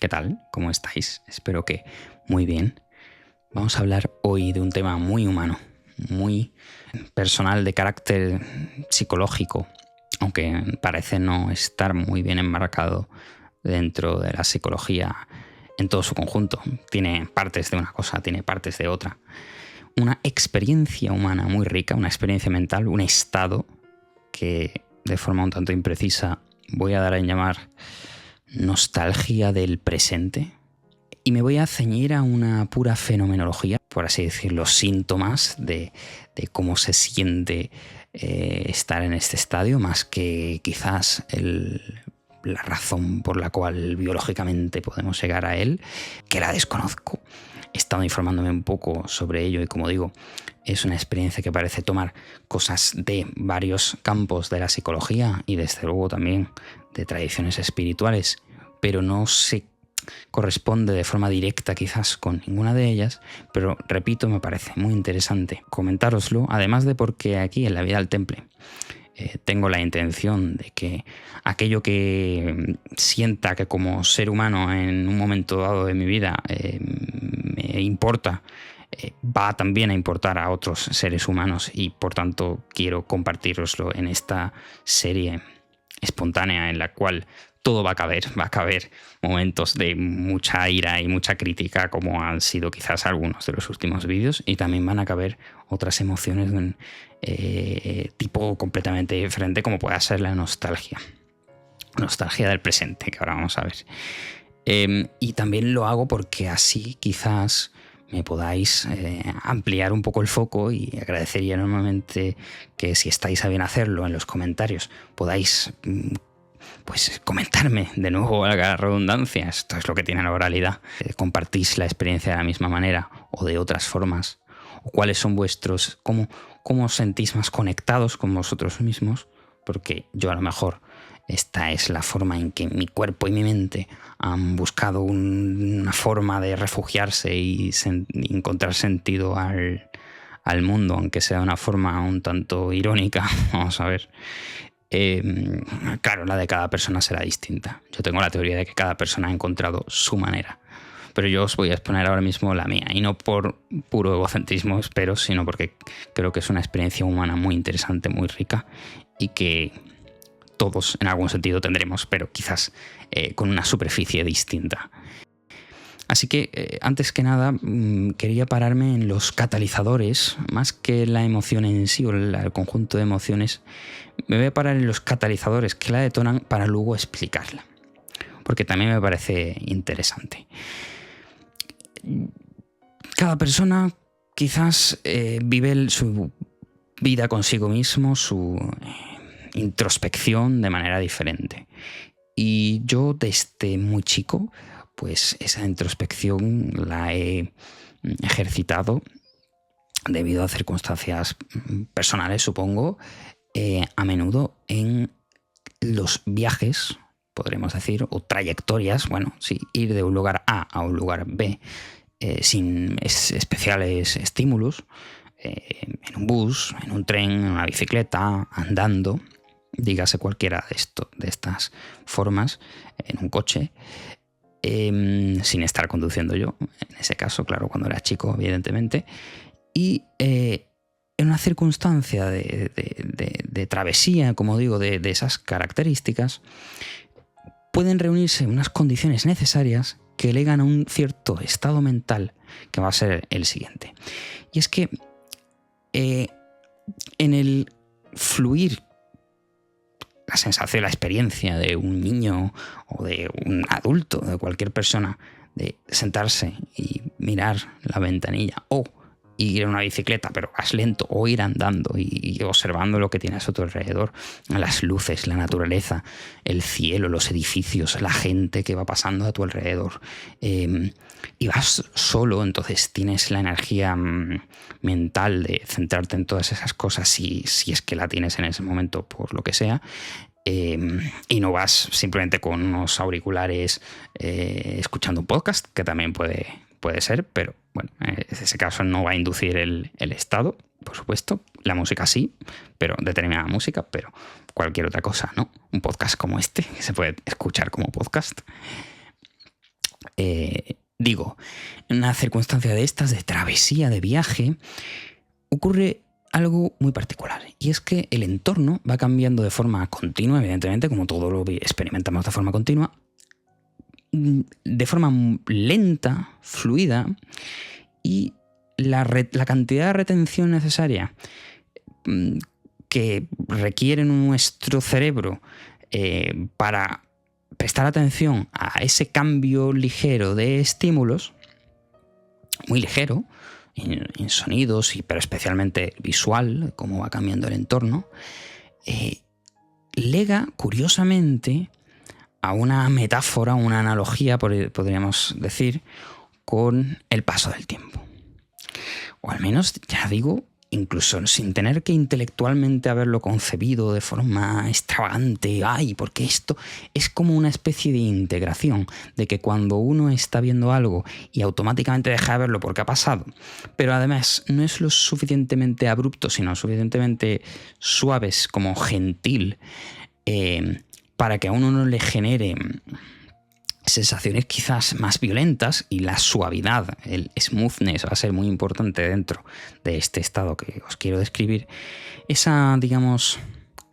¿Qué tal? ¿Cómo estáis? Espero que muy bien. Vamos a hablar hoy de un tema muy humano, muy personal, de carácter psicológico, aunque parece no estar muy bien enmarcado dentro de la psicología en todo su conjunto. Tiene partes de una cosa, tiene partes de otra. Una experiencia humana muy rica, una experiencia mental, un estado que de forma un tanto imprecisa voy a dar en llamar nostalgia del presente. Y me voy a ceñir a una pura fenomenología, por así decirlo, síntomas de cómo se siente estar en este estadio, más que quizás la razón por la cual biológicamente podemos llegar a él, que la desconozco. He estado informándome un poco sobre ello y, como digo, es una experiencia que parece tomar cosas de varios campos de la psicología y desde luego también de tradiciones espirituales, pero no se corresponde de forma directa quizás con ninguna de ellas, pero repito, me parece muy interesante comentároslo, además de porque aquí en La Vida al Temple tengo la intención de que aquello que sienta que como ser humano en un momento dado de mi vida me importa, va también a importar a otros seres humanos, y por tanto quiero compartiroslo en esta serie espontánea en la cual todo va a caber momentos de mucha ira y mucha crítica, como han sido quizás algunos de los últimos vídeos, y también van a caber otras emociones de tipo completamente diferente, como pueda ser la nostalgia del presente, que ahora vamos a ver. Y también lo hago porque así quizás me podáis ampliar un poco el foco, y agradecería enormemente que, si estáis a bien hacerlo, en los comentarios podáis pues comentarme, de nuevo valga la redundancia, esto es lo que tiene la oralidad. ¿Compartís la experiencia de la misma manera o de otras formas? ¿O cuáles son vuestros, cómo os sentís más conectados con vosotros mismos? Porque yo, a lo mejor, esta es la forma en que mi cuerpo y mi mente han buscado una forma de refugiarse y encontrar sentido al mundo, aunque sea de una forma un tanto irónica. Vamos a ver. Claro, la de cada persona será distinta. Yo tengo la teoría de que cada persona ha encontrado su manera, pero yo os voy a exponer ahora mismo la mía, y no por puro egocentrismo, espero, sino porque creo que es una experiencia humana muy interesante, muy rica, y que todos en algún sentido tendremos, pero quizás con una superficie distinta. Así que, antes que nada, quería pararme en los catalizadores, más que la emoción en sí o el conjunto de emociones. Me voy a parar en los catalizadores que la detonan para luego explicarla, porque también me parece interesante. Cada persona quizás vive su vida consigo mismo, su introspección de manera diferente. Y yo, desde muy chico, pues esa introspección la he ejercitado debido a circunstancias personales, supongo, a menudo en los viajes, podremos decir, o trayectorias, bueno, sí, ir de un lugar A un lugar B sin especiales estímulos, en un bus, en un tren, en una bicicleta, andando, dígase cualquiera de estas formas, en un coche, sin estar conduciendo yo, en ese caso, claro, cuando era chico, evidentemente, y en una circunstancia de travesía, como digo, de esas características, pueden reunirse unas condiciones necesarias que llegan a un cierto estado mental que va a ser el siguiente. Y es que en el fluir, la sensación, la experiencia de un niño o de un adulto, de cualquier persona, de sentarse y mirar la ventanilla, o ir en una bicicleta pero vas lento, o ir andando y observando lo que tienes a tu alrededor, las luces, la naturaleza, el cielo, los edificios, la gente que va pasando a tu alrededor, y vas solo, entonces tienes la energía mental de centrarte en todas esas cosas, si es que la tienes en ese momento, por lo que sea. Y no vas simplemente con unos auriculares escuchando un podcast, que también puede ser, pero bueno, en ese caso no va a inducir el estado, por supuesto. La música sí, pero determinada música, pero cualquier otra cosa no. Un podcast como este, que se puede escuchar como podcast. Digo, en una circunstancia de estas, de travesía, de viaje, ocurre algo muy particular, y es que el entorno va cambiando de forma continua, evidentemente, como todo lo experimentamos de forma continua, de forma lenta, fluida, y la cantidad de retención necesaria que requiere nuestro cerebro para prestar atención a ese cambio ligero de estímulos, muy ligero, en sonidos, pero especialmente visual, cómo va cambiando el entorno, lega curiosamente a una metáfora, una analogía, podríamos decir, con el paso del tiempo. O al menos, ya digo, incluso sin tener que intelectualmente haberlo concebido de forma extravagante, porque esto es como una especie de integración, de que cuando uno está viendo algo y automáticamente deja de verlo porque ha pasado, pero además no es lo suficientemente abrupto, sino suficientemente suaves, como gentil, para que a uno no le genere sensaciones quizás más violentas, y la suavidad, el smoothness, va a ser muy importante dentro de este estado que os quiero describir. Esa, digamos,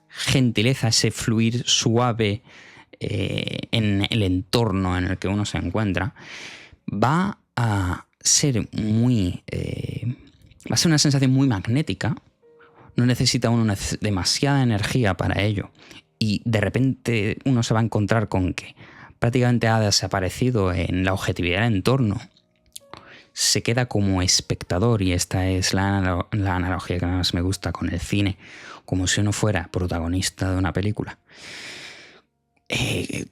gentileza, ese fluir suave en el entorno en el que uno se encuentra, va a ser va a ser una sensación muy magnética. No necesita uno demasiada energía para ello, y de repente uno se va a encontrar con que prácticamente ha desaparecido en la objetividad del entorno. Se queda como espectador, y esta es la analogía que más me gusta con el cine, como si uno fuera protagonista de una película.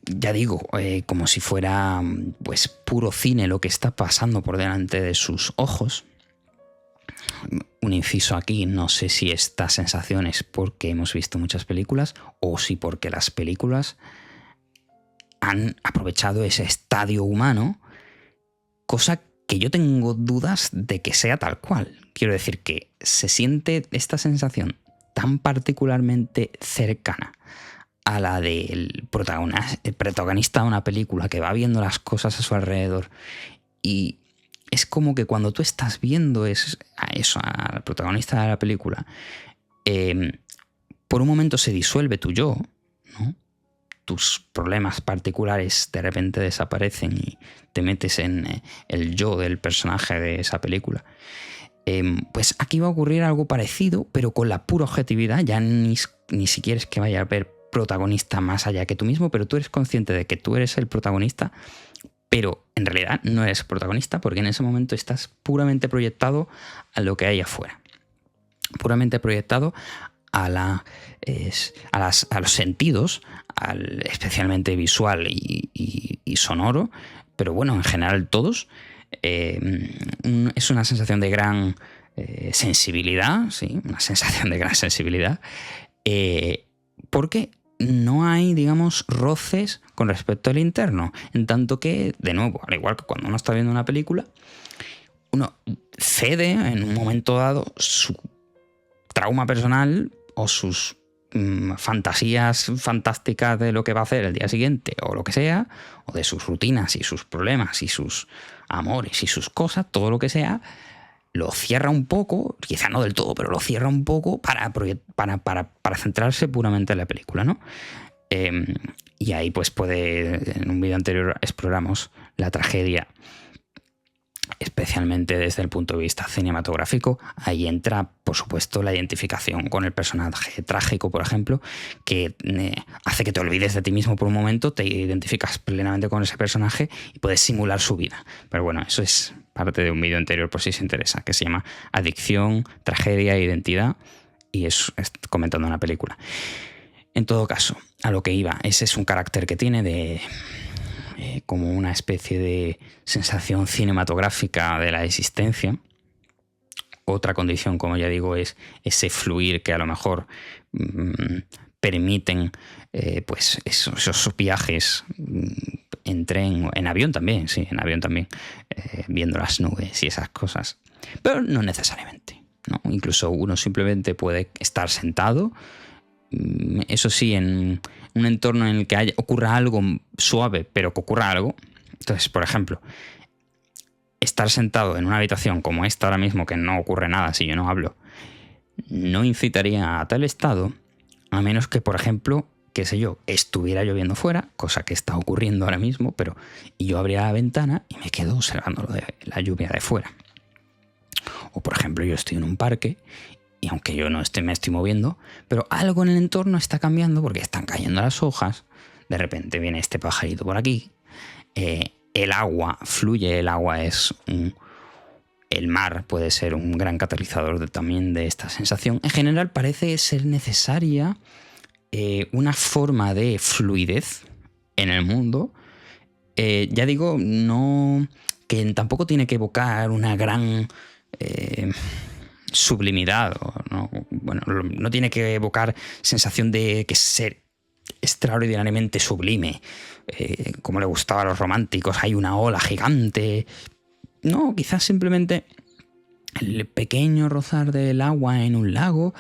Ya digo, como si fuera pues puro cine lo que está pasando por delante de sus ojos. Un inciso aquí, no sé si esta sensación es porque hemos visto muchas películas, o si porque las películas han aprovechado ese estadio humano, cosa que yo tengo dudas de que sea tal cual. Quiero decir que se siente esta sensación tan particularmente cercana a la del protagonista de una película, que va viendo las cosas a su alrededor, y es como que cuando tú estás viendo al protagonista de la película, por un momento se disuelve tu yo, ¿no? Tus problemas particulares de repente desaparecen y te metes en el yo del personaje de esa película. Pues aquí va a ocurrir algo parecido, pero con la pura objetividad. Ya ni siquiera es que vaya a haber protagonista más allá que tú mismo, pero tú eres consciente de que tú eres el protagonista, pero en realidad no eres protagonista, porque en ese momento estás puramente proyectado a lo que hay afuera, puramente proyectado a los sentidos, especialmente visual y sonoro, pero bueno, en general todos. Es una sensación de gran sensibilidad, sí, una sensación de gran sensibilidad, porque no hay, digamos, roces con respecto al interno, en tanto que, de nuevo, al igual que cuando uno está viendo una película, uno cede en un momento dado su trauma personal o sus fantasías fantásticas de lo que va a hacer el día siguiente, o lo que sea, o de sus rutinas y sus problemas y sus amores y sus cosas, todo lo que sea, lo cierra un poco, quizá no del todo, pero lo cierra un poco para centrarse puramente en la película, ¿no? Y ahí pues en un vídeo anterior exploramos la tragedia, especialmente desde el punto de vista cinematográfico. Ahí entra, por supuesto, la identificación con el personaje trágico, por ejemplo, que hace que te olvides de ti mismo por un momento, te identificas plenamente con ese personaje y puedes simular su vida. Pero bueno, eso es parte de un vídeo anterior, por si os interesa, que se llama Adicción, Tragedia e Identidad, y es comentando una película. En todo caso, a lo que iba, ese es un carácter que tiene de como una especie de sensación cinematográfica de la existencia. Otra condición, como ya digo, es ese fluir que a lo mejor permiten pues esos viajes en tren, en avión también, sí, en avión también, viendo las nubes y esas cosas. Pero no necesariamente, ¿no? Incluso uno simplemente puede estar sentado, eso sí, en un entorno en el que ocurra algo suave, pero que ocurra algo, Entonces, por ejemplo, estar sentado en una habitación como esta ahora mismo, que no ocurre nada si yo no hablo, no incitaría a tal estado, a menos que, por ejemplo, qué sé yo, estuviera lloviendo fuera, cosa que está ocurriendo ahora mismo, y yo abría la ventana y me quedo observando lo de la lluvia de fuera. O, por ejemplo, yo estoy en un parque y aunque yo no me estoy moviendo, pero algo en el entorno está cambiando porque están cayendo las hojas, de repente viene este pajarito por aquí, el agua fluye, el agua es el mar puede ser un gran catalizador también de esta sensación. En general parece ser necesaria una forma de fluidez en el mundo. Ya digo, no, que tampoco tiene que evocar una gran sublimidad, no tiene que evocar sensación de que ser extraordinariamente sublime, como le gustaba a los románticos, hay una ola gigante. No, quizás simplemente el pequeño rozar del agua en un lago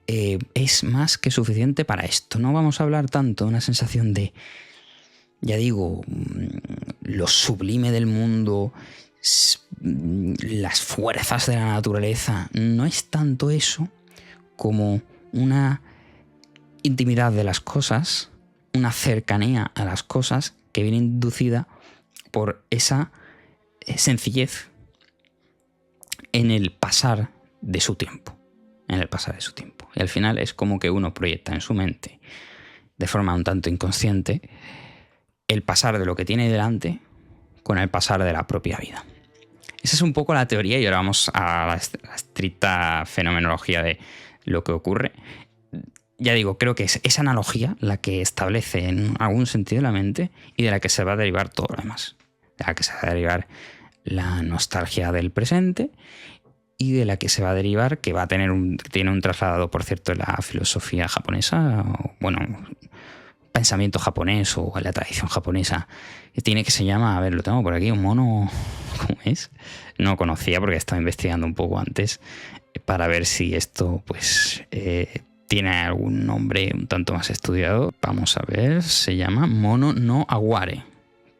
es más que suficiente para esto. No vamos a hablar tanto de una sensación de, ya digo, lo sublime del mundo, las fuerzas de la naturaleza. No es tanto eso como una intimidad de las cosas, una cercanía a las cosas que viene inducida por esa sencillez en el pasar de su tiempo. Y al final es como que uno proyecta en su mente, de forma un tanto inconsciente, el pasar de lo que tiene delante con el pasar de la propia vida. Esa es un poco la teoría y ahora vamos a la estricta fenomenología de lo que ocurre. Ya digo, creo que es esa analogía la que establece en algún sentido la mente y de la que se va a derivar todo lo demás. De la que se va a derivar la nostalgia del presente y de la que se va a derivar, que va a tener tiene un trasladado, por cierto, en la filosofía japonesa, pensamiento japonés o en la tradición japonesa, que tiene, que se llama, a ver, lo tengo por aquí, un mono, ¿cómo es? No conocía porque estaba investigando un poco antes para ver si esto, pues, tiene algún nombre un tanto más estudiado. Vamos a ver, se llama mono no aware,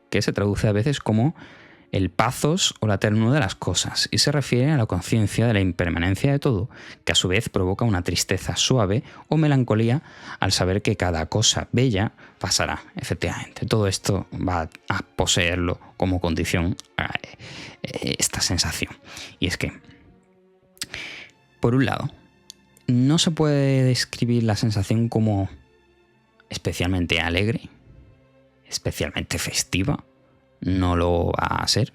que se traduce a veces como el pathos o la ternura de las cosas, y se refiere a la conciencia de la impermanencia de todo, que a su vez provoca una tristeza suave o melancolía al saber que cada cosa bella pasará. Efectivamente, todo esto va a poseerlo como condición esta sensación. Y es que, por un lado, no se puede describir la sensación como especialmente alegre, especialmente festiva. No lo va a ser.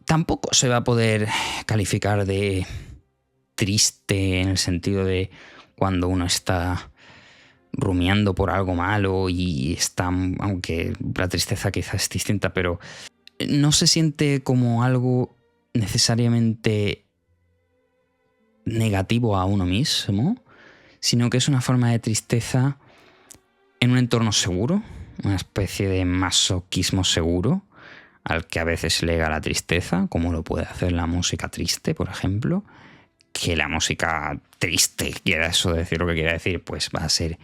Tampoco se va a poder calificar de triste en el sentido de cuando uno está rumiando por algo malo y está, aunque la tristeza quizás es distinta, pero no se siente como algo necesariamente negativo a uno mismo, sino que es una forma de tristeza en un entorno seguro, una especie de masoquismo seguro al que a veces se lega la tristeza, como lo puede hacer la música triste, por ejemplo. Que la música triste, quiera eso decir lo que quiera decir, pues va a ser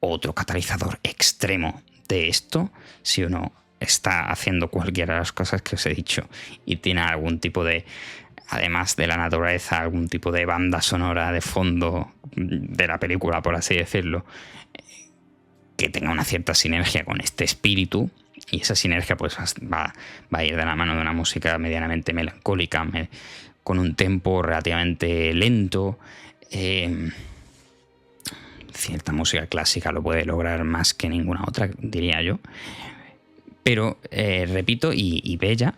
otro catalizador extremo de esto, si uno está haciendo cualquiera de las cosas que os he dicho y tiene algún tipo de, además de la naturaleza, algún tipo de banda sonora de fondo de la película, por así decirlo, que tenga una cierta sinergia con este espíritu, y esa sinergia pues va a ir de la mano de una música medianamente melancólica, con un tempo relativamente lento. Cierta música clásica lo puede lograr más que ninguna otra, diría yo. Pero repito, y bella,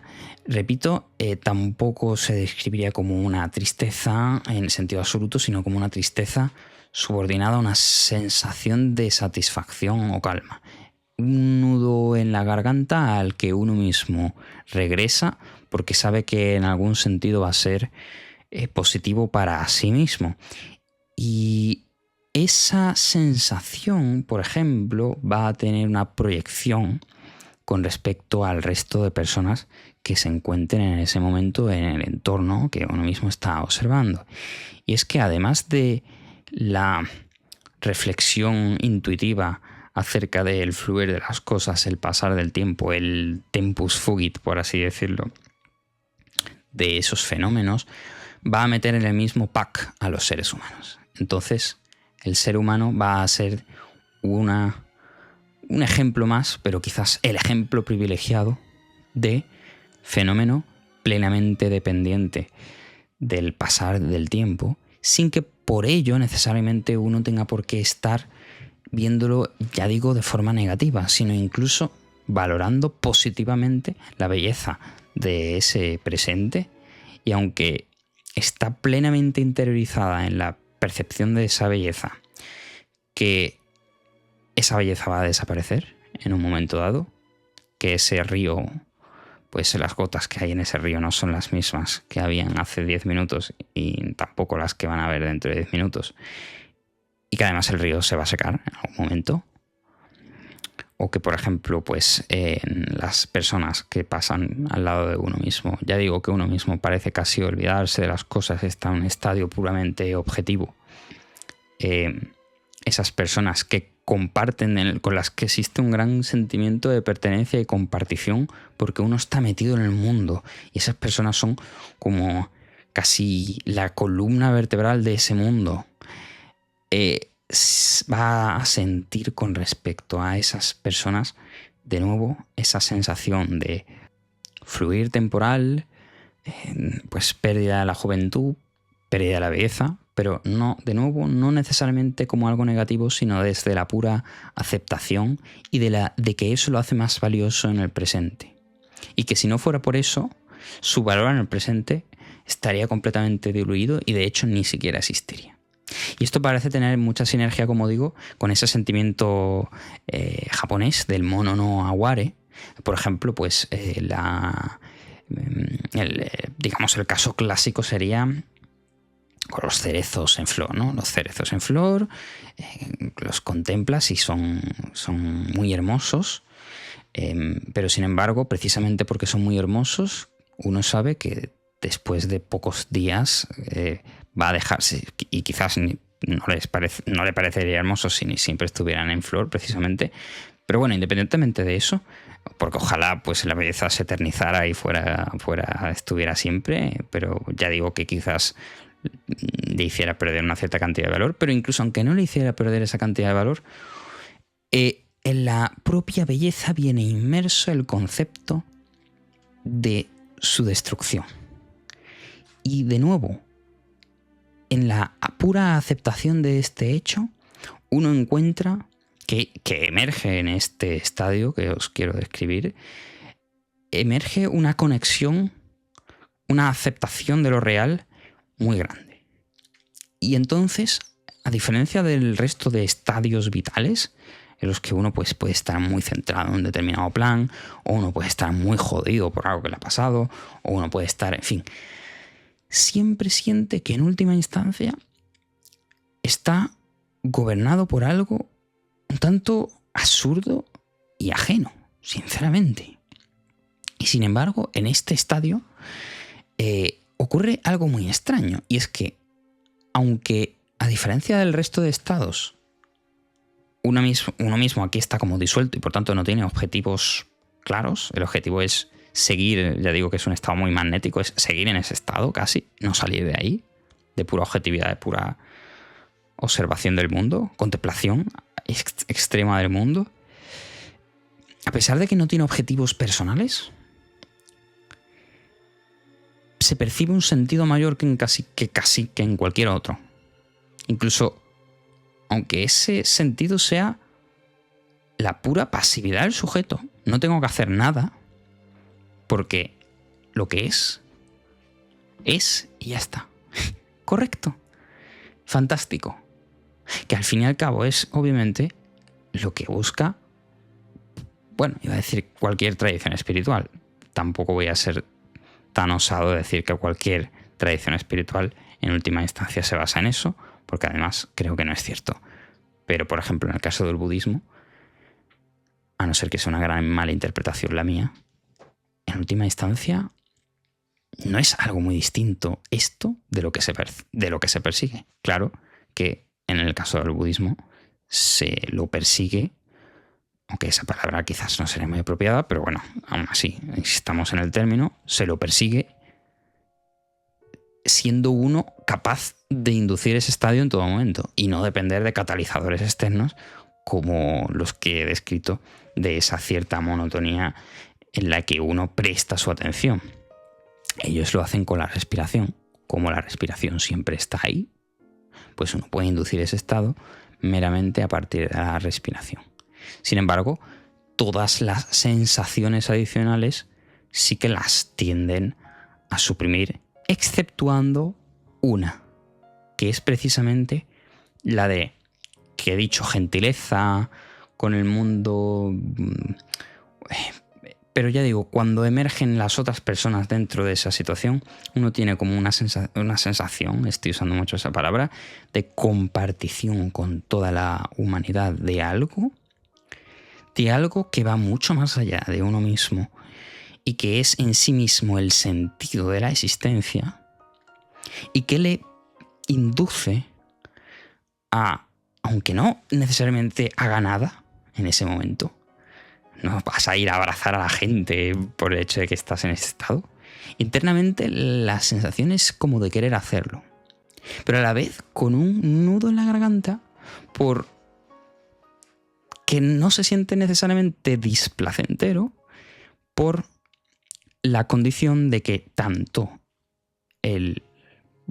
tampoco se describiría como una tristeza en el sentido absoluto, sino como una tristeza subordinada a una sensación de satisfacción o calma. Un nudo en la garganta al que uno mismo regresa porque sabe que en algún sentido va a ser positivo para sí mismo. Y esa sensación, por ejemplo, va a tener una proyección con respecto al resto de personas que se encuentren en ese momento en el entorno que uno mismo está observando. Y es que además de la reflexión intuitiva acerca del fluir de las cosas, el pasar del tiempo, el tempus fugit, por así decirlo, de esos fenómenos, va a meter en el mismo pack a los seres humanos. Entonces, el ser humano va a ser un ejemplo más, pero quizás el ejemplo privilegiado de fenómeno plenamente dependiente del pasar del tiempo, sin que por ello necesariamente uno tenga por qué estar viéndolo, ya digo, de forma negativa, sino incluso valorando positivamente la belleza de ese presente, y aunque está plenamente interiorizada en la percepción de esa belleza, que esa belleza va a desaparecer en un momento dado, que ese río, pues las gotas que hay en ese río no son las mismas que habían hace 10 minutos y tampoco las que van a haber dentro de 10 minutos, y que además el río se va a secar en algún momento. O que, por ejemplo, pues las personas que pasan al lado de uno mismo, ya digo que uno mismo parece casi olvidarse de las cosas, está en un estadio puramente objetivo. Esas personas que comparten, con las que existe un gran sentimiento de pertenencia y compartición, porque uno está metido en el mundo, y esas personas son como casi la columna vertebral de ese mundo. Va a sentir con respecto a esas personas de nuevo esa sensación de fluir temporal, pues pérdida de la juventud, pérdida de la belleza, pero no, de nuevo, no necesariamente como algo negativo, sino desde la pura aceptación y de que eso lo hace más valioso en el presente. Y que si no fuera por eso, su valor en el presente estaría completamente diluido y de hecho ni siquiera existiría. Y esto parece tener mucha sinergia, como digo, con ese sentimiento japonés del mono no aware. Por ejemplo, pues digamos el caso clásico sería con los cerezos en flor, ¿no? Los cerezos en flor, los contemplas y son muy hermosos, pero sin embargo, precisamente porque son muy hermosos, uno sabe que después de pocos días va a dejarse, y quizás no le parecería hermoso si ni siempre estuvieran en flor, precisamente. Pero bueno, independientemente de eso, porque ojalá pues la belleza se eternizara y estuviera siempre, pero ya digo que quizás le hiciera perder una cierta cantidad de valor, pero incluso aunque no le hiciera perder esa cantidad de valor, en la propia belleza viene inmerso el concepto de su destrucción. Y de nuevo, en la pura aceptación de este hecho, uno encuentra que emerge en este estadio que os quiero describir, emerge una conexión, una aceptación de lo real muy grande. Y entonces, a diferencia del resto de estadios vitales, en los que uno pues, puede estar muy centrado en un determinado plan, o uno puede estar muy jodido por algo que le ha pasado, o uno puede estar, en fin, siempre siente que en última instancia está gobernado por algo un tanto absurdo y ajeno, sinceramente. Y sin embargo, en este estadio ocurre algo muy extraño, y es que, aunque a diferencia del resto de estados, uno mismo aquí está como disuelto y por tanto no tiene objetivos claros, el objetivo es seguir, ya digo que es un estado muy magnético, es seguir en ese estado casi, no salir de ahí, de pura objetividad, de pura observación del mundo, contemplación extrema del mundo. A pesar de que no tiene objetivos personales, se percibe un sentido mayor que en cualquier otro. Incluso aunque ese sentido sea la pura pasividad del sujeto. No tengo que hacer nada, porque lo que es y ya está. Correcto. Fantástico. Que al fin y al cabo es, obviamente, lo que busca, bueno, iba a decir cualquier tradición espiritual. Tampoco voy a ser tan osado de decir que cualquier tradición espiritual en última instancia se basa en eso, porque además creo que no es cierto. Pero, por ejemplo, en el caso del budismo, a no ser que sea una gran mala interpretación la mía, en última instancia no es algo muy distinto esto de lo que se persigue. Claro que en el caso del budismo se lo persigue aunque esa palabra quizás no sería muy apropiada, pero bueno, aún así, si estamos en el término, se lo persigue siendo uno capaz de inducir ese estado en todo momento y no depender de catalizadores externos como los que he descrito, de esa cierta monotonía en la que uno presta su atención. Ellos lo hacen con la respiración. Como la respiración siempre está ahí, pues uno puede inducir ese estado meramente a partir de la respiración. Sin embargo, todas las sensaciones adicionales sí que las tienden a suprimir, exceptuando una, que es precisamente la de, que he dicho, gentileza con el mundo. Pero ya digo, cuando emergen las otras personas dentro de esa situación, uno tiene como una sensación, estoy usando mucho esa palabra, de compartición con toda la humanidad de algo que va mucho más allá de uno mismo y que es en sí mismo el sentido de la existencia y que le induce a, aunque no necesariamente haga nada en ese momento, no vas a ir a abrazar a la gente por el hecho de que estás en ese estado. Internamente la sensación es como de querer hacerlo, pero a la vez con un nudo en la garganta por que no se siente necesariamente displacentero por la condición de que tanto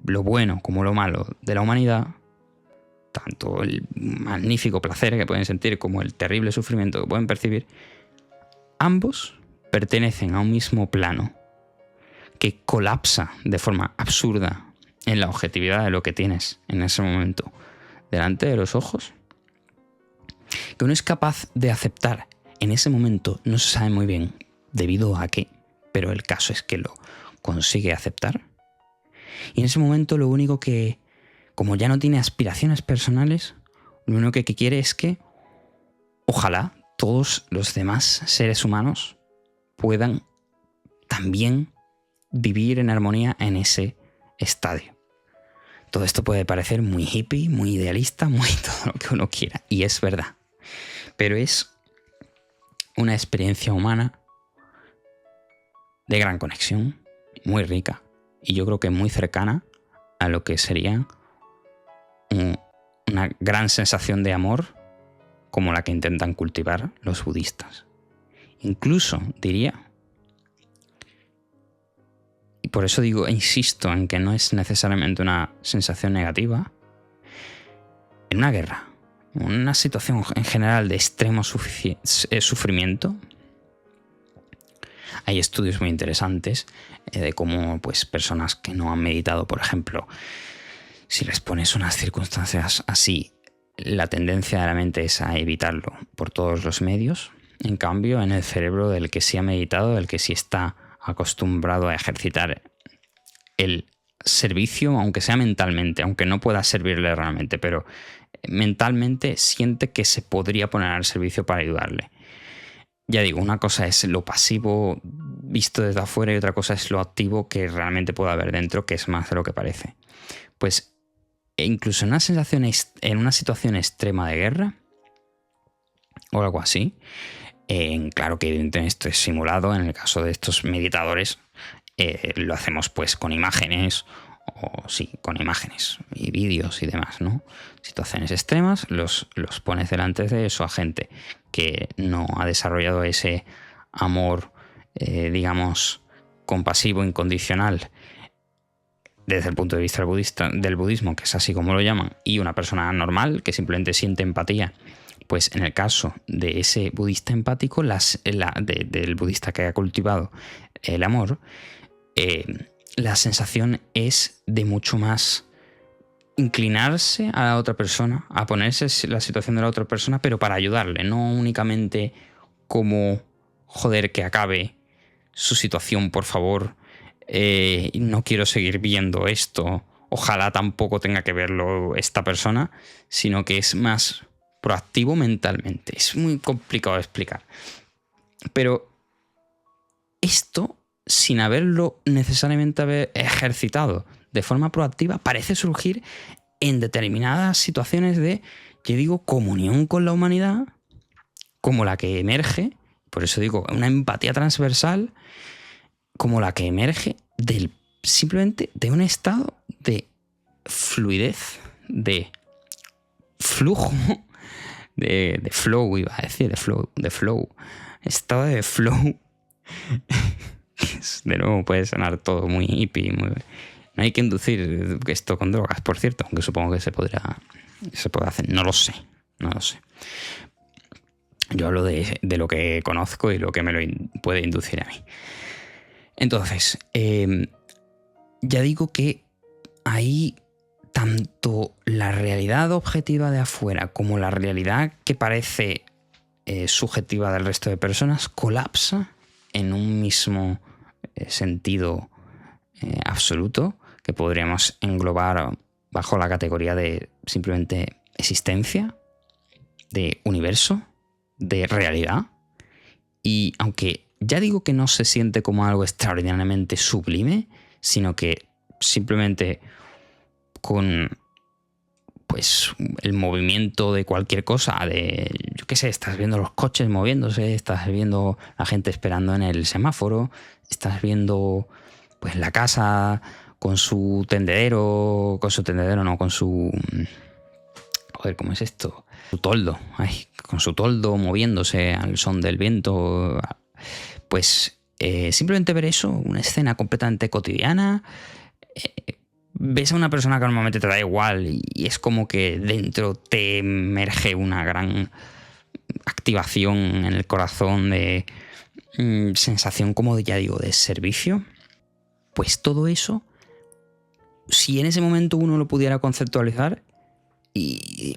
lo bueno como lo malo de la humanidad, tanto el magnífico placer que pueden sentir como el terrible sufrimiento que pueden percibir, ambos pertenecen a un mismo plano que colapsa de forma absurda en la objetividad de lo que tienes en ese momento delante de los ojos, que uno es capaz de aceptar en ese momento, no se sabe muy bien debido a qué, pero el caso es que lo consigue aceptar. Y en ese momento lo único que, como ya no tiene aspiraciones personales, lo único que quiere es que ojalá todos los demás seres humanos puedan también vivir en armonía en ese estadio. Todo esto puede parecer muy hippie, muy idealista, muy todo lo que uno quiera, y es verdad. Pero es una experiencia humana de gran conexión, muy rica, y yo creo que muy cercana a lo que sería una gran sensación de amor como la que intentan cultivar los budistas. Incluso diría, y por eso digo, insisto en que no es necesariamente una sensación negativa, en una guerra, una situación en general de extremo sufrimiento, hay estudios muy interesantes de cómo pues, personas que no han meditado, por ejemplo, si les pones unas circunstancias así, la tendencia de la mente es a evitarlo por todos los medios. En cambio, en el cerebro del que sí ha meditado, del que sí está acostumbrado a ejercitar el servicio, aunque sea mentalmente, aunque no pueda servirle realmente, pero mentalmente siente que se podría poner al servicio para ayudarle. Ya digo, una cosa es lo pasivo visto desde afuera y otra cosa es lo activo que realmente puede haber dentro, que es más de lo que parece. Pues incluso en una situación extrema de guerra o algo así, claro que evidentemente esto es simulado, en el caso de estos meditadores lo hacemos pues con imágenes, o sí, con imágenes y vídeos y demás, ¿no? Situaciones extremas, los pones delante de eso a gente que no ha desarrollado ese amor, digamos, compasivo, incondicional, desde el punto de vista del budismo, que es así como lo llaman, y una persona normal que simplemente siente empatía. Pues en el caso de ese budista empático, del budista que ha cultivado el amor, la sensación es de mucho más inclinarse a la otra persona, a ponerse en la situación de la otra persona, pero para ayudarle, no únicamente como joder que acabe su situación, por favor, no quiero seguir viendo esto, ojalá tampoco tenga que verlo esta persona, sino que es más proactivo mentalmente. Es muy complicado de explicar, pero esto, sin haberlo necesariamente ejercitado de forma proactiva, parece surgir en determinadas situaciones de, yo digo, comunión con la humanidad, como la que emerge, por eso digo, una empatía transversal, como la que emerge simplemente de un estado de fluidez, de flujo, de flow, iba a decir, de flow, estado de flow. De nuevo puede sonar todo muy hippie, no hay que inducir esto con drogas, por cierto, aunque supongo que se puede hacer, no lo sé. Yo hablo de lo que conozco y lo que me lo puede inducir a mí. Entonces, ya digo que ahí tanto la realidad objetiva de afuera como la realidad que parece subjetiva del resto de personas colapsa en un mismo sentido absoluto que podríamos englobar bajo la categoría de simplemente existencia, de universo, de realidad. Y aunque ya digo que no se siente como algo extraordinariamente sublime, sino que simplemente con pues el movimiento de cualquier cosa, yo qué sé, estás viendo los coches moviéndose, estás viendo la gente esperando en el semáforo, estás viendo pues la casa con su tendedero, con su joder, ¿cómo es esto? Su toldo, con su toldo moviéndose al son del viento, pues simplemente ver eso, una escena completamente cotidiana. Ves a una persona que normalmente te da igual y es como que dentro te emerge una gran activación en el corazón de sensación como ya digo de servicio. Pues todo eso, si en ese momento uno lo pudiera conceptualizar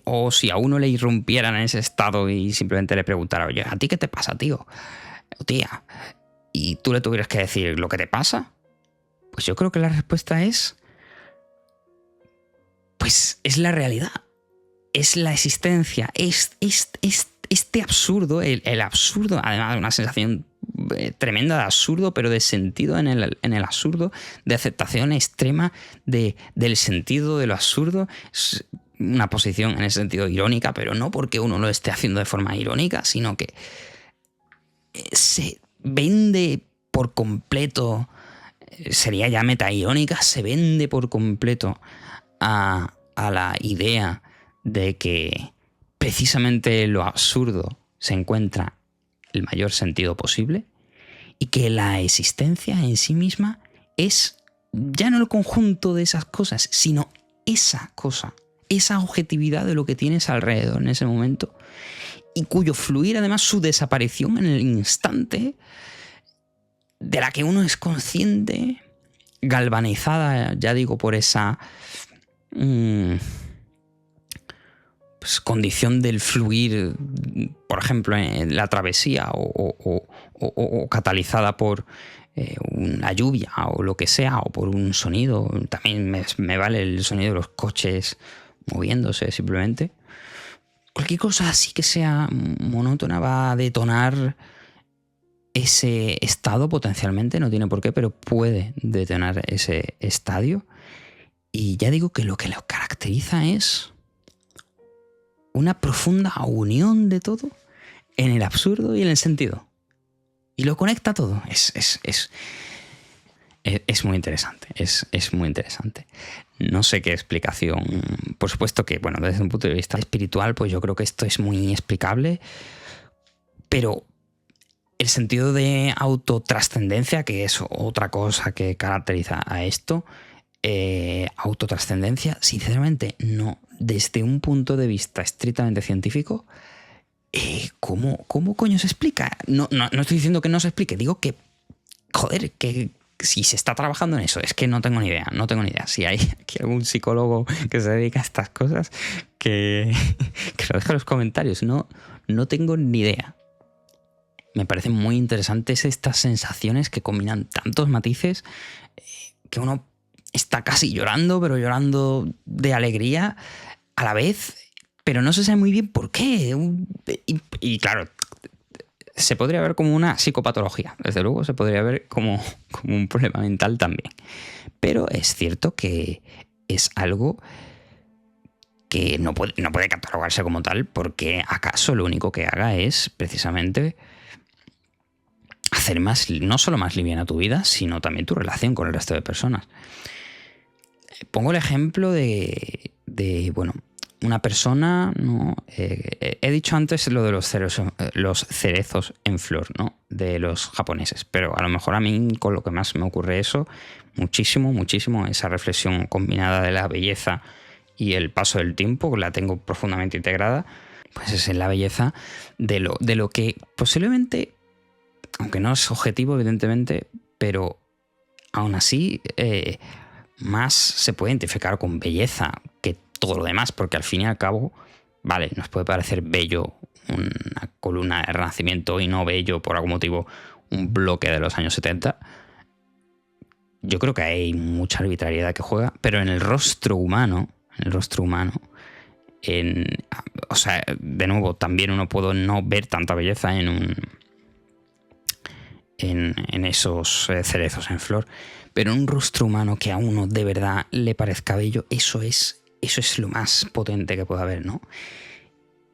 o si a uno le irrumpieran en ese estado y simplemente le preguntara, oye, ¿a ti qué te pasa, tío? O tía, y tú le tuvieras que decir lo que te pasa, pues yo creo que la respuesta es pues es la realidad, es la existencia, es este absurdo, el absurdo, además de una sensación tremenda de absurdo, pero de sentido en el absurdo, de aceptación extrema del sentido de lo absurdo. Es una posición en ese sentido irónica, pero no porque uno lo esté haciendo de forma irónica, sino que se vende por completo, sería ya metairónica, se vende por completo a la idea de que precisamente en lo absurdo se encuentra el mayor sentido posible y que la existencia en sí misma es ya no el conjunto de esas cosas, sino esa cosa, esa objetividad de lo que tienes alrededor en ese momento y cuyo fluir, además su desaparición en el instante de la que uno es consciente, galvanizada, ya digo, por esa pues condición del fluir, por ejemplo, en la travesía o catalizada por la lluvia o lo que sea, o por un sonido. También me vale el sonido de los coches moviéndose simplemente. Cualquier cosa así que sea monótona va a detonar ese estado potencialmente, no tiene por qué, pero puede detonar ese estadio. Y ya digo que lo caracteriza es una profunda unión de todo en el absurdo y en el sentido. Y lo conecta todo. Es muy interesante. Es muy interesante. No sé qué explicación. Por supuesto que, bueno, desde un punto de vista espiritual, pues yo creo que esto es muy explicable. Pero el sentido de autotrascendencia, que es otra cosa que caracteriza a esto, autotrascendencia, sinceramente, no. Desde un punto de vista estrictamente científico, ¿cómo coño se explica? No estoy diciendo que no se explique, digo que, joder, que si se está trabajando en eso, es que no tengo ni idea. Si hay aquí algún psicólogo que se dedica a estas cosas, que lo deje en los comentarios. No tengo ni idea. Me parecen muy interesantes estas sensaciones que combinan tantos matices que uno está casi llorando, pero llorando de alegría a la vez, pero no se sabe muy bien por qué. Y claro, se podría ver como una psicopatología, desde luego se podría ver como un problema mental también. Pero es cierto que es algo que no puede catalogarse como tal, porque acaso lo único que haga es precisamente hacer no solo más liviana tu vida, sino también tu relación con el resto de personas. Pongo el ejemplo de bueno, una persona, ¿no? He dicho antes lo de los cerezos en flor, ¿no? De los japoneses, pero a lo mejor a mí con lo que más me ocurre eso, muchísimo, esa reflexión combinada de la belleza y el paso del tiempo, la tengo profundamente integrada, pues es en la belleza de lo que posiblemente, aunque no es objetivo evidentemente, pero aún así más se puede identificar con belleza que todo lo demás, porque al fin y al cabo, vale, nos puede parecer bello una columna de Renacimiento y no bello por algún motivo un bloque de los años 70. Yo creo que hay mucha arbitrariedad que juega, pero en el rostro humano, o sea, de nuevo, también uno puede no ver tanta belleza en esos cerezos en flor, pero un rostro humano que a uno de verdad le parezca bello, eso es lo más potente que puede haber, ¿no?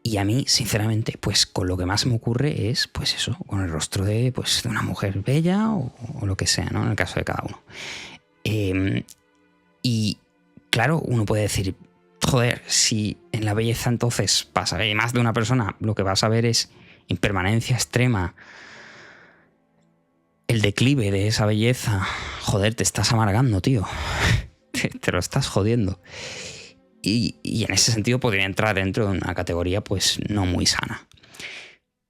Y a mí, sinceramente, pues con lo que más me ocurre es, pues eso, con el rostro de una mujer bella o lo que sea, ¿no? En el caso de cada uno. Y claro, uno puede decir, joder, si en la belleza entonces pasa, más de una persona, lo que vas a ver es impermanencia extrema, el declive de esa belleza, joder, te estás amargando, tío. Te lo estás jodiendo. Y en ese sentido podría entrar dentro de una categoría pues no muy sana.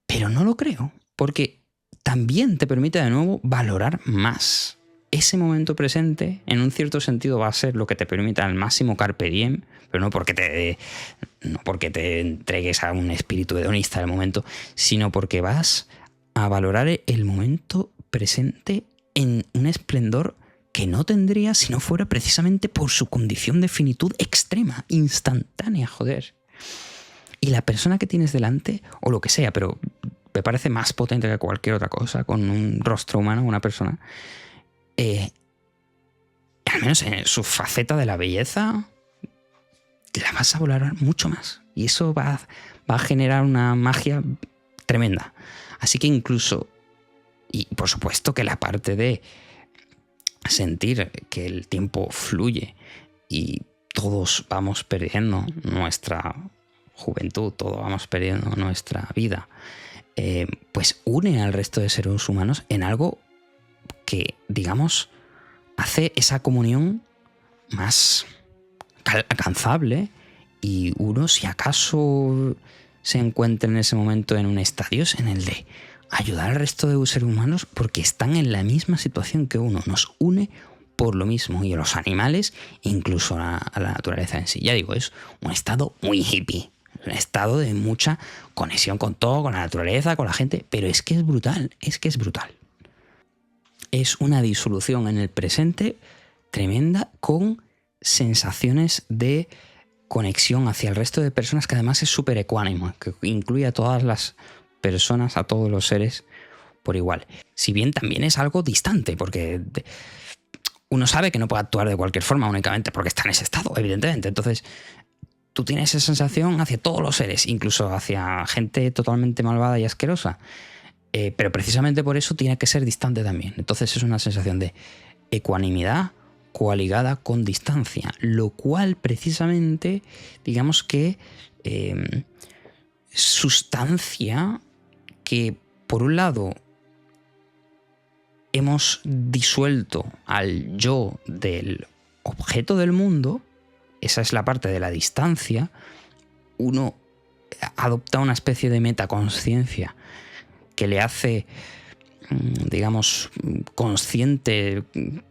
Pero no lo creo, porque también te permite de nuevo valorar más. Ese momento presente, en un cierto sentido, va a ser lo que te permita al máximo carpe diem, pero no porque te entregues a un espíritu hedonista del momento, sino porque vas a valorar el momento presente en un esplendor que no tendría si no fuera precisamente por su condición de finitud extrema, instantánea, joder. Y la persona que tienes delante, o lo que sea, pero me parece más potente que cualquier otra cosa, con un rostro humano, una persona, al menos en su faceta de la belleza, la vas a valorar mucho más. Y eso va a generar una magia tremenda. Así que incluso, y por supuesto que la parte de sentir que el tiempo fluye y todos vamos perdiendo nuestra juventud, todos vamos perdiendo nuestra vida, pues une al resto de seres humanos en algo que, digamos, hace esa comunión más alcanzable, y uno, si acaso se encuentra en ese momento en un estadio, es en el de ayudar al resto de seres humanos porque están en la misma situación que uno, nos une por lo mismo, y a los animales, incluso a la naturaleza en sí. Ya digo, es un estado muy hippie, un estado de mucha conexión con todo, con la naturaleza, con la gente, pero es que es brutal. Es una disolución en el presente tremenda, con sensaciones de conexión hacia el resto de personas, que además es súper ecuánimo, que incluye a todas las personas, a todos los seres por igual. Si bien también es algo distante, porque uno sabe que no puede actuar de cualquier forma únicamente porque está en ese estado, evidentemente. Entonces, tú tienes esa sensación hacia todos los seres, incluso hacia gente totalmente malvada y asquerosa. Pero precisamente por eso tiene que ser distante también. Entonces es una sensación de ecuanimidad coaligada con distancia, lo cual precisamente, digamos que sustancia que, por un lado, hemos disuelto al yo del objeto del mundo. Esa es la parte de la distancia. Uno adopta una especie de metaconsciencia que le hace, digamos, consciente,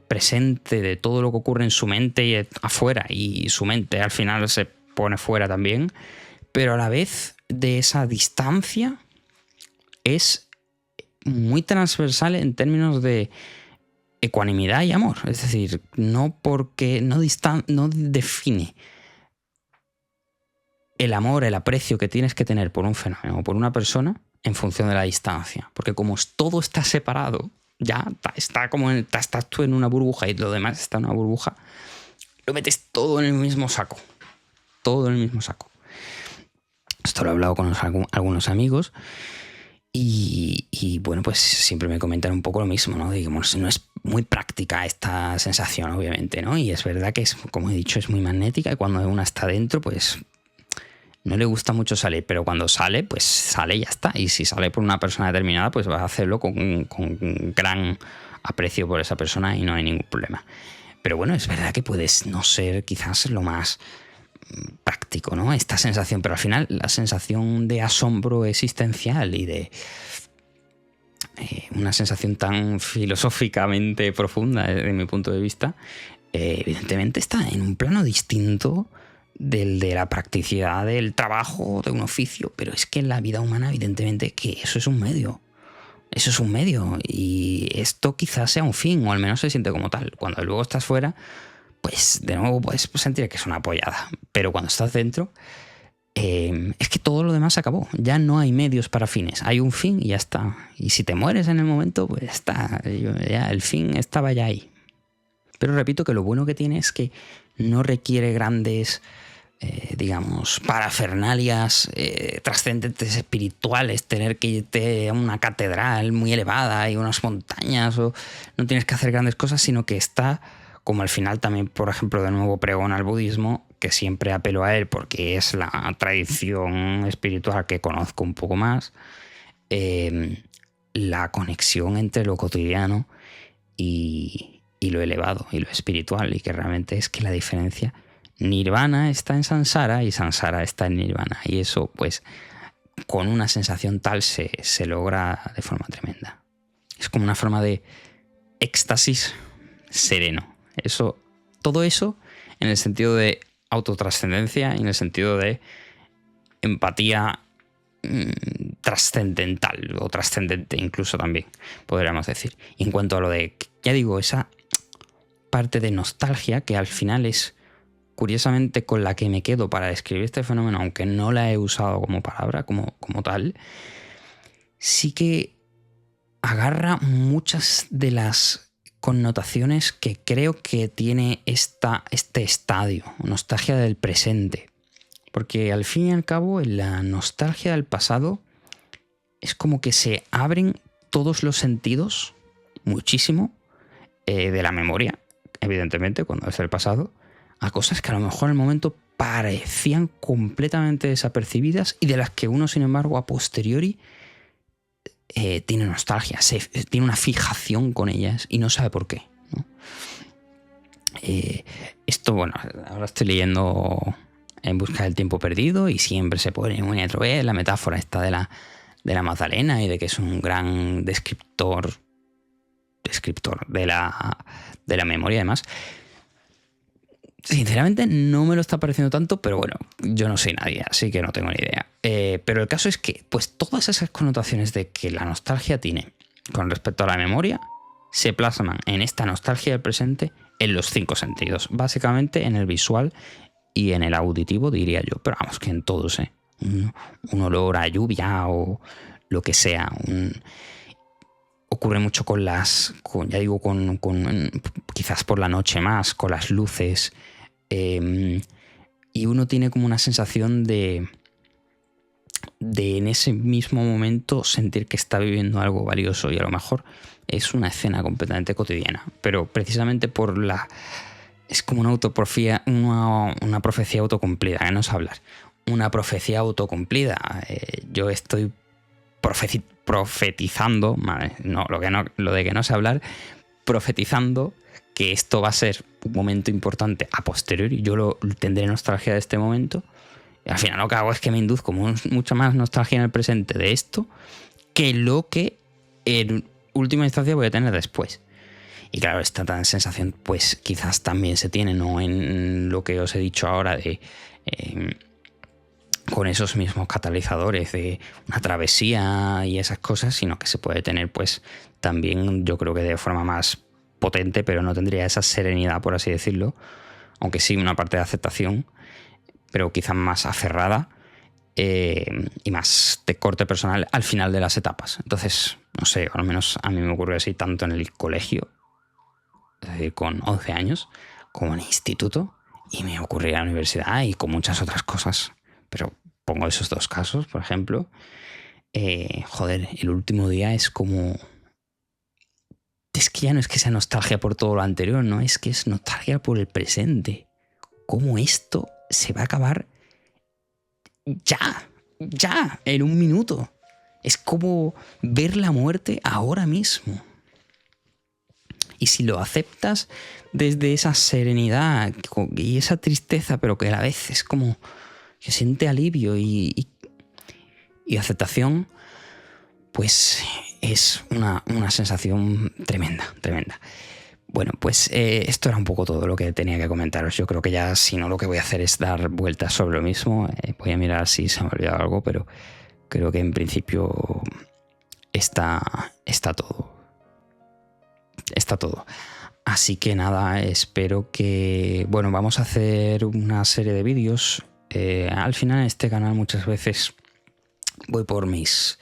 presente de todo lo que ocurre en su mente y afuera, y su mente al final se pone fuera también, pero a la vez de esa distancia es muy transversal en términos de ecuanimidad y amor. Es decir, no define el amor, el aprecio que tienes que tener por un fenómeno o por una persona en función de la distancia, porque como todo está separado, ya estás tú en una burbuja y lo demás está en una burbuja, lo metes todo en el mismo saco. todo en el mismo saco. Esto lo he hablado con algunos amigos y bueno, pues siempre me comentan un poco lo mismo, ¿no? Digamos, no es muy práctica esta sensación, obviamente, ¿no? Y es verdad que, como he dicho, es muy magnética y cuando una está dentro, pues no le gusta mucho salir, pero cuando sale, pues sale y ya está. Y si sale por una persona determinada, pues va a hacerlo con gran aprecio por esa persona y no hay ningún problema. Pero bueno, es verdad que puedes no ser quizás lo más práctico, ¿no? Esta sensación, pero al final la sensación de asombro existencial y de una sensación tan filosóficamente profunda desde mi punto de vista, evidentemente está en un plano distinto del de la practicidad del trabajo, de un oficio, pero es que en la vida humana evidentemente que eso es un medio. Eso es un medio y esto quizás sea un fin, o al menos se siente como tal. Cuando luego estás fuera, pues de nuevo puedes sentir que es una apoyada. Pero cuando estás dentro, es que todo lo demás se acabó. Ya no hay medios para fines. Hay un fin y ya está. Y si te mueres en el momento, pues está. Ya el fin estaba ya ahí. Pero repito que lo bueno que tiene es que no requiere grandes, digamos, parafernalias trascendentes espirituales, tener que irte a una catedral muy elevada y unas montañas, o no tienes que hacer grandes cosas, sino que está, como al final también, por ejemplo, de nuevo pregona al budismo, que siempre apelo a él porque es la tradición espiritual que conozco un poco más, la conexión entre lo cotidiano y lo elevado y lo espiritual, y que realmente es que la diferencia, Nirvana está en Sansara y Sansara está en Nirvana, y eso pues con una sensación tal se logra de forma tremenda. Es como una forma de éxtasis sereno. Todo eso en el sentido de autotrascendencia y en el sentido de empatía trascendental o trascendente incluso también, podríamos decir. Y en cuanto a lo de, ya digo, esa parte de nostalgia que al final es curiosamente con la que me quedo para describir este fenómeno, aunque no la he usado como palabra, como tal, sí que agarra muchas de las connotaciones que creo que tiene este estadio, nostalgia del presente. Porque al fin y al cabo, en la nostalgia del pasado es como que se abren todos los sentidos, muchísimo, de la memoria, evidentemente, cuando es el pasado, a cosas que a lo mejor en el momento parecían completamente desapercibidas y de las que uno, sin embargo, a posteriori tiene nostalgia, tiene una fijación con ellas y no sabe por qué, ¿no? Esto, bueno, ahora estoy leyendo En busca del tiempo perdido y siempre se pone una y otra vez la metáfora esta de la Magdalena y de que es un gran descriptor de la memoria y demás. Sinceramente no me lo está pareciendo tanto, pero bueno, yo no soy nadie, así que no tengo ni idea. Pero el caso es que pues todas esas connotaciones de que la nostalgia tiene con respecto a la memoria se plasman en esta nostalgia del presente en los 5 sentidos, básicamente en el visual y en el auditivo, diría yo, pero vamos, que en todos, un olor a lluvia o lo que sea. Ocurre mucho con quizás por la noche más, con las luces, y uno tiene como una sensación de en ese mismo momento sentir que está viviendo algo valioso, y a lo mejor es una escena completamente cotidiana, pero precisamente es como una profecía autocumplida, que no es hablar, una profecía autocumplida. Yo estoy profetizando, no, lo de que no sé hablar, profetizando que esto va a ser un momento importante a posteriori. Yo tendré nostalgia de este momento y al final lo que hago es que me induzco mucha más nostalgia en el presente de esto que lo que en última instancia voy a tener después. Y claro, esta sensación pues quizás también se tiene, no en lo que os he dicho ahora de con esos mismos catalizadores de una travesía y esas cosas, sino que se puede tener pues también, yo creo que de forma más potente, pero no tendría esa serenidad, por así decirlo, aunque sí una parte de aceptación, pero quizás más aferrada y más de corte personal al final de las etapas. Entonces, no sé, al menos a mí me ocurre así tanto en el colegio, es decir, con 11 años, como en el instituto y me ocurría en la universidad y con muchas otras cosas. Pero pongo esos dos casos, por ejemplo. Joder, el último día es como... Es que ya no es que sea nostalgia por todo lo anterior, no, es que es nostalgia por el presente. ¿Cómo esto se va a acabar ya, en un minuto? Es como ver la muerte ahora mismo. Y si lo aceptas desde esa serenidad y esa tristeza, pero que a la vez es como que siente alivio y aceptación, pues es una sensación tremenda. Bueno, pues esto era un poco todo lo que tenía que comentaros. Yo creo que ya, si no, lo que voy a hacer es dar vueltas sobre lo mismo. Voy a mirar si se me ha olvidado algo, pero creo que en principio está todo. Está todo. Así que nada, espero que... Bueno, vamos a hacer una serie de vídeos. Al final en este canal muchas veces voy por mis...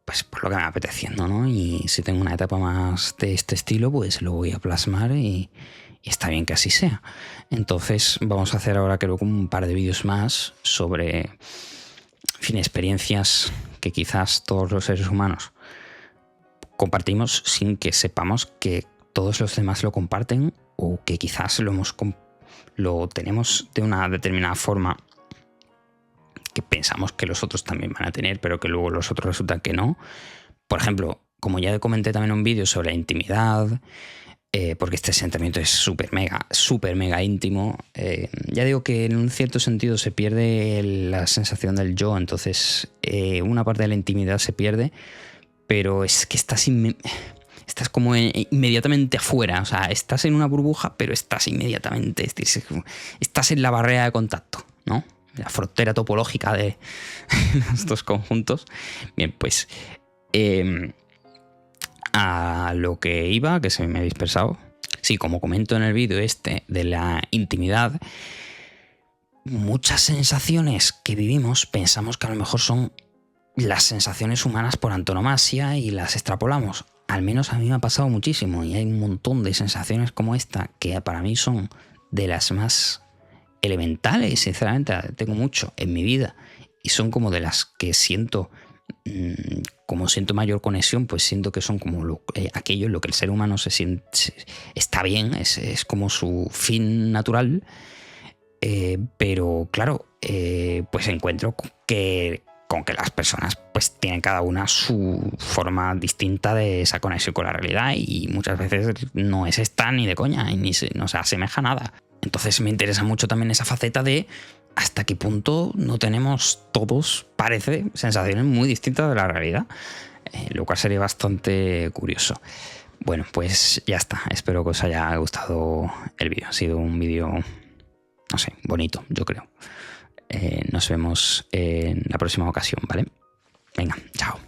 Pues por lo que me va apeteciendo, ¿no? Y si tengo una etapa más de este estilo, pues lo voy a plasmar y está bien que así sea. Entonces vamos a hacer ahora, creo que un par de vídeos más sobre, en fin, experiencias que quizás todos los seres humanos compartimos sin que sepamos que todos los demás lo comparten, o que quizás lo tenemos de una determinada forma que pensamos que los otros también van a tener, pero que luego los otros resultan que no. Por ejemplo, como ya comenté también en un vídeo sobre la intimidad, porque este sentimiento es súper mega íntimo. Ya digo que en un cierto sentido se pierde la sensación del yo, entonces una parte de la intimidad se pierde, pero es que estás como inmediatamente afuera. O sea, estás en una burbuja, pero estás inmediatamente, estás en la barrera de contacto, ¿no? La frontera topológica de los dos conjuntos. Bien, pues a lo que iba, que se me ha dispersado. Sí, como comento en el vídeo este de la intimidad, muchas sensaciones que vivimos pensamos que a lo mejor son las sensaciones humanas por antonomasia y las extrapolamos. Al menos a mí me ha pasado muchísimo, y hay un montón de sensaciones como esta que para mí son de las más elementales. Sinceramente, tengo mucho en mi vida y son como de las que siento, como siento mayor conexión, pues siento que son como aquello en lo que el ser humano se siente, está bien, es como su fin natural. Pero claro, pues encuentro con que las personas pues tienen cada una su forma distinta de esa conexión con la realidad, y muchas veces no es esta ni de coña, y no se asemeja a nada. Entonces me interesa mucho también esa faceta de hasta qué punto no tenemos todos, parece, sensaciones muy distintas de la realidad, lo cual sería bastante curioso. Bueno, pues ya está. Espero que os haya gustado el vídeo. Ha sido un vídeo, no sé, bonito, yo creo. Nos vemos en la próxima ocasión, ¿vale? Venga, chao.